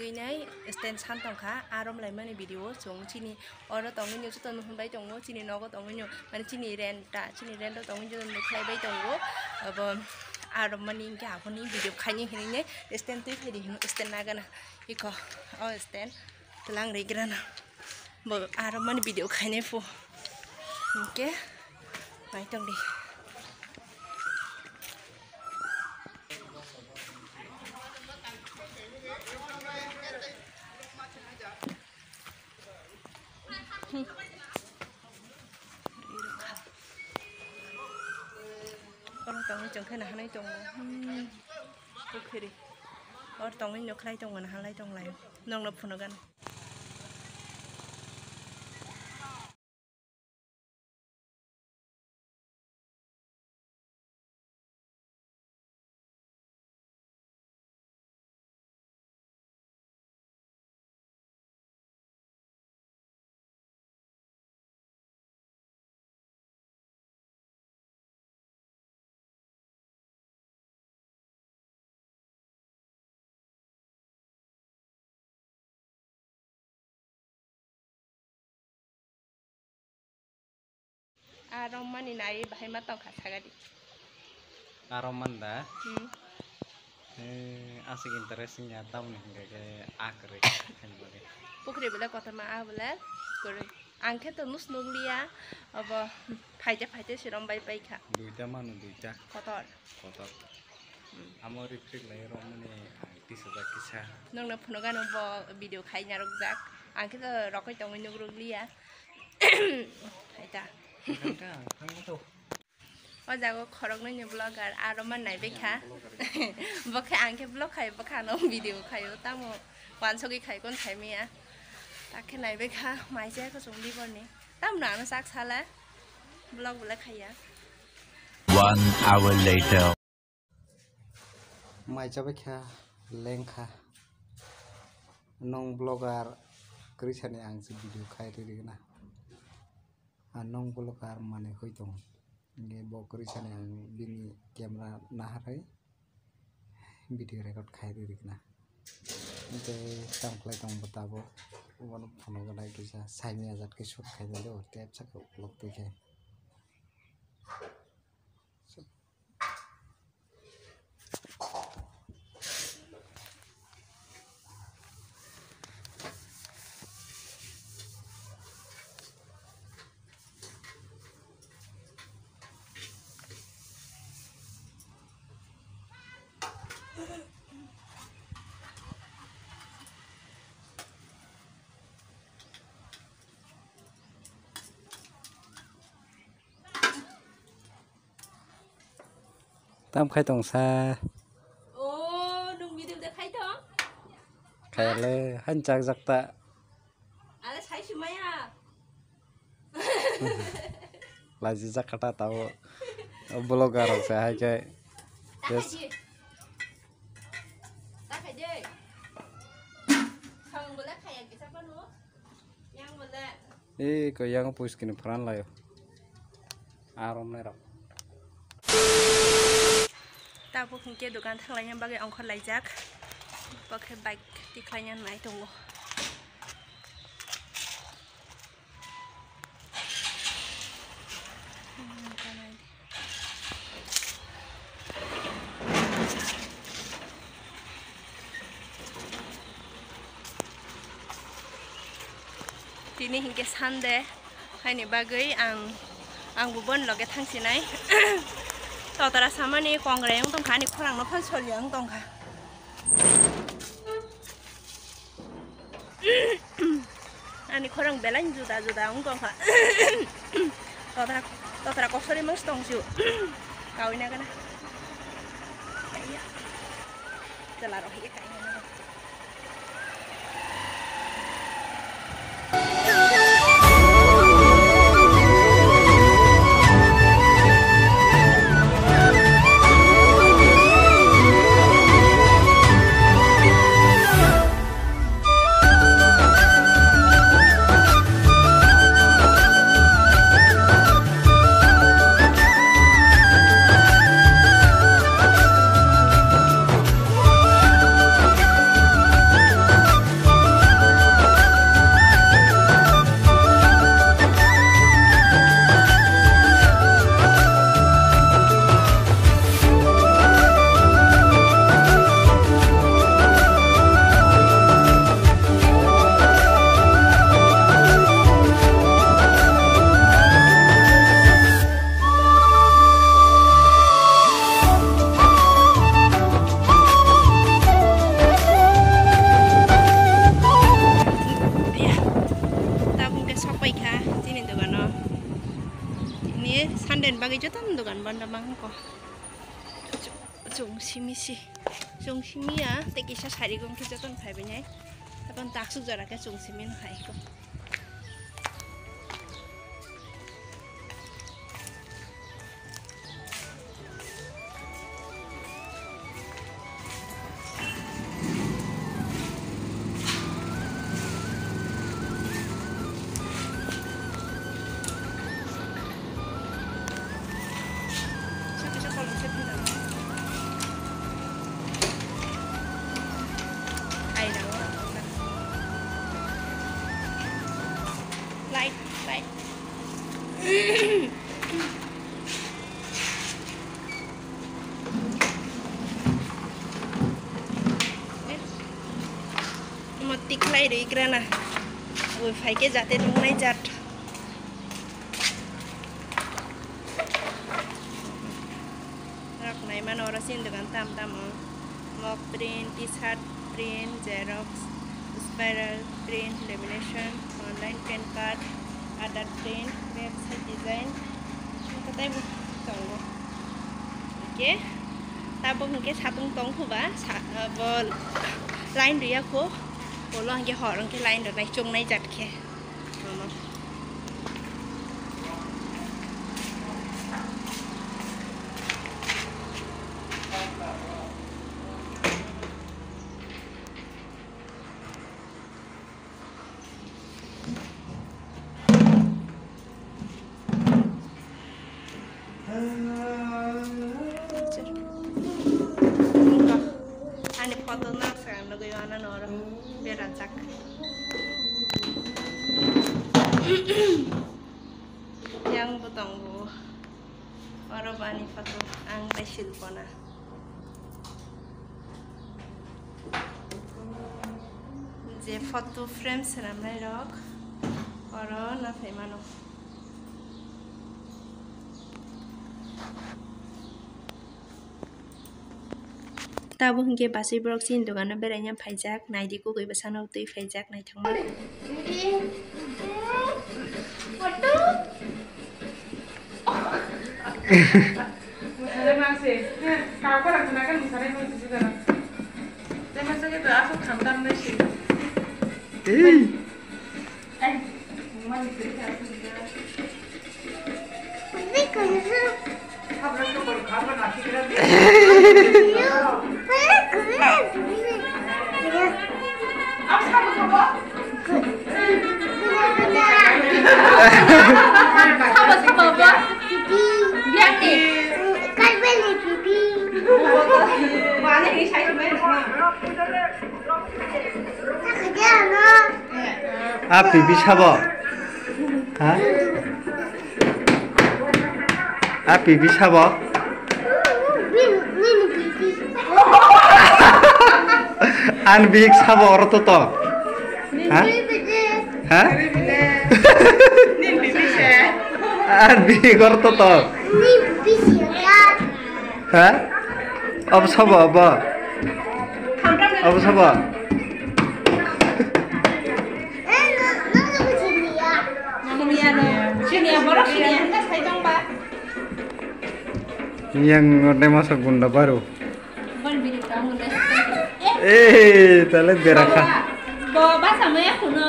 bagainya stand santai kah arom lain mana video jong cini orang tongin itu tuh nuhun bayi tonggo cini nogo tongin mana cini renta tongin itu nuklai bayi tonggo apa arom mana ini apa nih video kayaknya ini stand tuh kayak di stand naga na iko oh stand telang regira na bo arom mana video kayaknya fu oke bayi tong di orang tong ini jengkel nah halai tong, oke deh. Orang tong ini nyok halai tong mana halai tong lain, nong lep punogan. Aroman ini naik bahaya matang kasar di. Aroman dah. Asik interesting nyata nih kayak akre kan bagai. Pukri bela kota maa bela, kore. Angket tuh nus nunglia, apa pajak siram bayi kah. Duita mana duita? Kotor. Amo reflect layer omane tisada kisah. Nong na punogan apa video kayaknya rugak. Angket tuh rokok tongin nunglia. Haita. Kan tuh. Oh jago koroknya vlogger aroman naik kah? Bukan angke vlog kayak bukan video kayak tamu wansogi kayak kon kayak mia. Tak kena naik kah? Maisnya ke sumbi borne. Tamu nana sak salah. Vlog boleh kayak. 1 hour later. Maisnya kah? Lengkah. Nong vlogger kerjanya angsi video kayak itu na. Anong vlogger mana hoitong. Nge bokri sana yang bini kamera naharai video record khai diri na nte tangklai tong betabo wan phono gadai kisa saimi azat ke shot khai dilo tap sak upload tu khai tam khai tong sa Oh, dong video udah kayak dong. khai le hancak zakta Ada saya cuma ya. laji zakata tahu vlogger saya kayak yes Tak aja. Kamu boleh kayak kita apa nu? Yang boleh. ko yang push kini peran lah yo arom nerap Tak bukan ke dukan tengahnya bagai ongkar lajak, pakai bike di kalian naik tunggu. Ini hingga sande, ini bagai ang bubon loge tangsinai. Totara sama nih kongreng tong kan kurang no pan solyang tong ka. Ani kurang belan juda tong ka. Totara kosori mas tong siu. Kau ini kan? Iya. Celaro hiki kayaknya. damang ko simi ya te kisa sari gong ki joton phai be nyai tapon taksu jara ke simi no khai ko light mati klai de ikrana oi phai ke jate nong nai jat rak nai man ora sin dengan tam mock print t-shirt print xerox spiral print lamination online pen card ada print website design katai bu tonggo oke tabung ke sabung tong ba bol line dia ko bolo ke horong ke line nai chung nai jat ke Ani foto nak sekarang lagu yang mana nora biar rancak. Yang butanggu orang bani foto ang besil pona. Je foto frame seram nai rok orang na femano. Tabo hingke basi brok sin dogana beranya phaijak naidi ko goi basana utui phaijak nai thangma foto musare mase ka ko rakna kan musare mo tisu dara te mase ke aso khandam nai shi ai mani kiri ka aso dara ni ko खबर तो पर खबर ना ठीक रहे अब सब खबर पिपी बियाते कालबेली पिपी वाले ही साइड में ना खजा ना आ पिपी छाबो हां आ पिपी छाबो आन बिग छाबो और तो हां हां नीम पिपी से आन बिग और तो नीम पिपी से हां अब छाबो अब छाबो yang udah masuk gunda baru. Eh, tadi beraka. Bawa bahasa Maya kuno